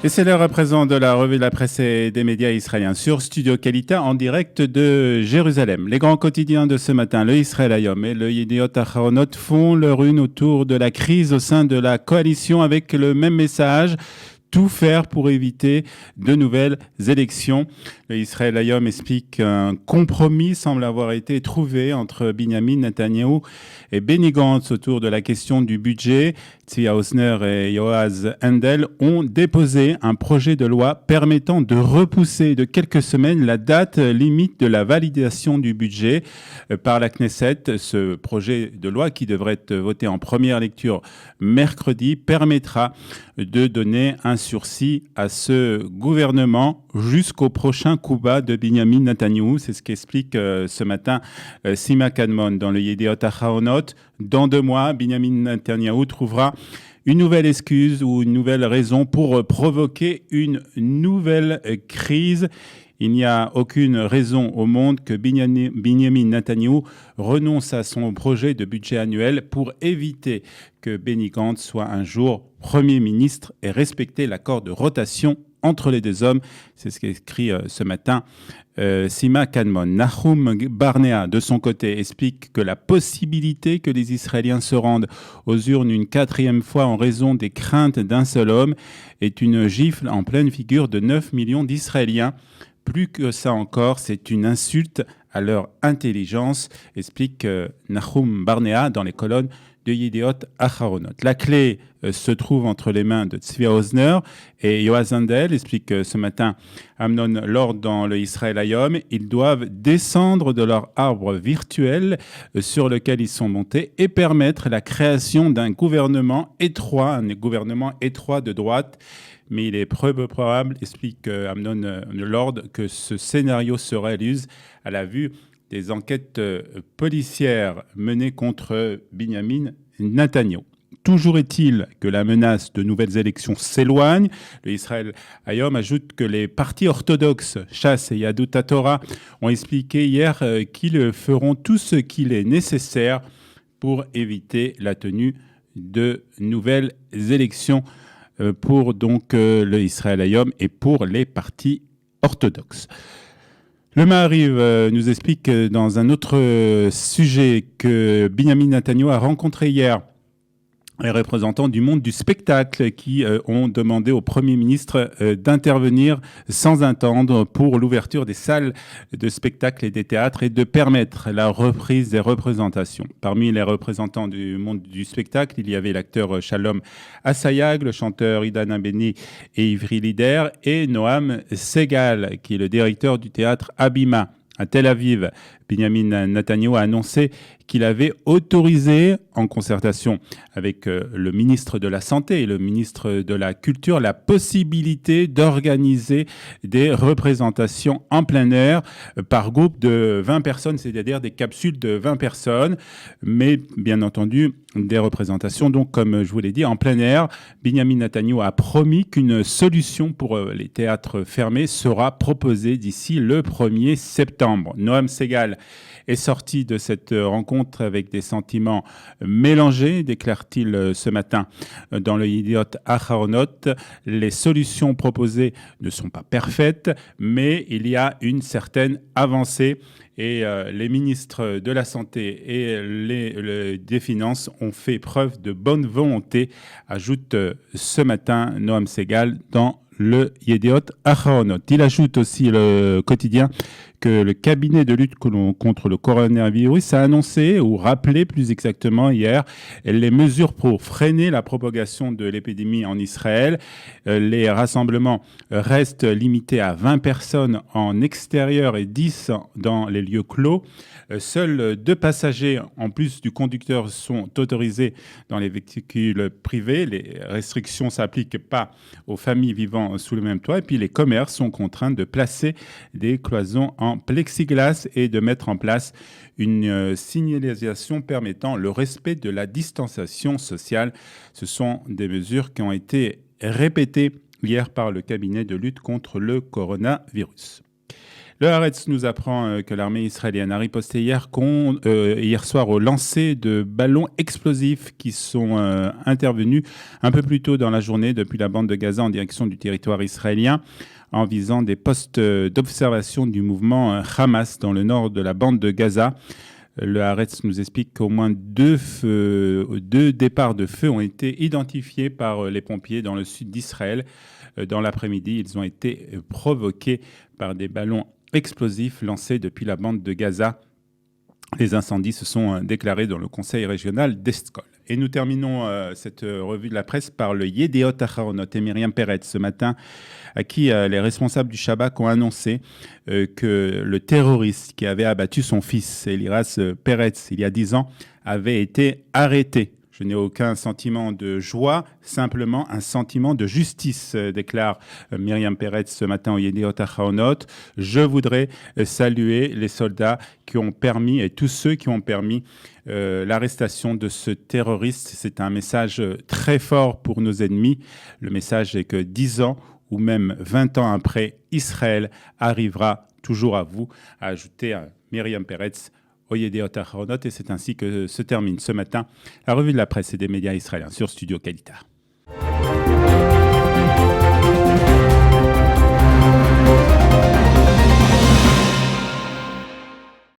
Et c'est l'heure à présent de la revue de la presse et des médias israéliens sur Studio Kalita en direct de Jérusalem. Les grands quotidiens de ce matin, le Israël Hayom et le Yediot Aharonot font leur une autour de la crise au sein de la coalition avec le même message. Tout faire pour éviter de nouvelles élections. Le Israël Hayom explique qu'un compromis semble avoir été trouvé entre Binyamin Netanyahou et Benny Gantz autour de la question du budget. Tzvi Hausner et Yoaz Handel ont déposé un projet de loi permettant de repousser de quelques semaines la date limite de la validation du budget par la Knesset. Ce projet de loi, qui devrait être voté en première lecture mercredi, permettra de donner un sursis à ce gouvernement jusqu'au prochain coup bas de Binyamin Netanyahou. C'est ce qu'explique ce matin Sima Kadmon dans le Yediot Aharonot. Dans 2 mois, Binyamin Netanyahou trouvera une nouvelle excuse ou une nouvelle raison pour provoquer une nouvelle crise. Il n'y a aucune raison au monde que Binyamin Netanyahou renonce à son projet de budget annuel pour éviter que Benny Gantz soit un jour Premier ministre et respecter l'accord de rotation entre les 2 hommes. C'est ce qu'écrit ce matin Sima Kadmon. Nahum Barnea, de son côté, explique que la possibilité que les Israéliens se rendent aux urnes une 4e fois en raison des craintes d'un seul homme est une gifle en pleine figure de 9 millions d'Israéliens. Plus que ça encore, c'est une insulte à leur intelligence, explique Nahum Barnea dans les colonnes de Yediot Aharonot. La clé se trouve entre les mains de Tzvi Hausner et Yoaz Handel, explique ce matin Amnon Lord dans le Israël Hayom. Ils doivent descendre de leur arbre virtuel sur lequel ils sont montés et permettre la création d'un gouvernement étroit, de droite. Mais il est peu probable, explique Amnon Lord, que ce scénario se réalise à la vue des enquêtes policières menées contre Binyamin Netanyahou. Toujours est-il que la menace de nouvelles élections s'éloigne. Le Israël Hayom ajoute que les partis orthodoxes, Shas et Yadut HaTorah, ont expliqué hier qu'ils feront tout ce qu'il est nécessaire pour éviter la tenue de nouvelles élections pour donc le Israël Hayom et pour les partis orthodoxes. Le Maariv nous explique dans un autre sujet que Binyamin Netanyahou a rencontré hier les représentants du monde du spectacle qui ont demandé au Premier ministre d'intervenir sans attendre pour l'ouverture des salles de spectacle et des théâtres et de permettre la reprise des représentations. Parmi les représentants du monde du spectacle, il y avait l'acteur Shalom Assayag, le chanteur Idan Abeni et Ivry Lider et Noam Segal, qui est le directeur du théâtre Abima. À Tel Aviv, Binyamin Netanyahou a annoncé qu'il avait autorisé, en concertation avec le ministre de la Santé et le ministre de la Culture, la possibilité d'organiser des représentations en plein air par groupe de 20 personnes, c'est-à-dire des capsules de 20 personnes, mais bien entendu des représentations, donc comme je vous l'ai dit, en plein air. Binyamin Netanyahou a promis qu'une solution pour les théâtres fermés sera proposée d'ici le 1er septembre. Noam Segal est sorti de cette rencontre avec des sentiments mélangés, déclare-t-il ce matin dans le Yediot Aharonot. Les solutions proposées ne sont pas parfaites, mais il y a une certaine avancée. Et les ministres de la Santé et des Finances ont fait preuve de bonne volonté, ajoute ce matin Noam Segal dans le Yediot Aharonot. Il ajoute aussi le quotidien que le cabinet de lutte contre le coronavirus a annoncé, ou rappelé plus exactement hier, les mesures pour freiner la propagation de l'épidémie en Israël. Les rassemblements restent limités à 20 personnes en extérieur et 10 dans les lieux clos. Seuls 2 passagers, en plus du conducteur, sont autorisés dans les véhicules privés. Les restrictions ne s'appliquent pas aux familles vivant sous le même toit. Et puis les commerces sont contraints de placer des cloisons en plexiglas et de mettre en place une signalisation permettant le respect de la distanciation sociale. Ce sont des mesures qui ont été répétées hier par le cabinet de lutte contre le coronavirus. Le Haaretz nous apprend que l'armée israélienne a riposté hier soir au lancer de ballons explosifs qui sont intervenus un peu plus tôt dans la journée depuis la bande de Gaza en direction du territoire israélien en visant des postes d'observation du mouvement Hamas dans le nord de la bande de Gaza. Le Haaretz nous explique qu'au moins deux départs de feu ont été identifiés par les pompiers dans le sud d'Israël. Dans l'après-midi, ils ont été provoqués par des ballons explosifs lancés depuis la bande de Gaza. Les incendies se sont déclarés dans le conseil régional d'Escol. Et nous terminons cette revue de la presse par le Yediot Aharonot et Myriam Peretz ce matin, à qui les responsables du Shabak ont annoncé que le terroriste qui avait abattu son fils, Eliras Peretz, il y a 10 ans, avait été arrêté. Je n'ai aucun sentiment de joie, simplement un sentiment de justice, déclare Myriam Peretz ce matin au Yediot Aharonot. Je voudrais saluer les soldats qui ont permis, et tous ceux qui ont permis l'arrestation de ce terroriste. C'est un message très fort pour nos ennemis. Le message est que 10 ans ou même 20 ans après, Israël arrivera toujours à vous, a ajouté Myriam Peretz au Yediot Aharonot, et c'est ainsi que se termine ce matin la revue de la presse et des médias israéliens sur Studio Kalita.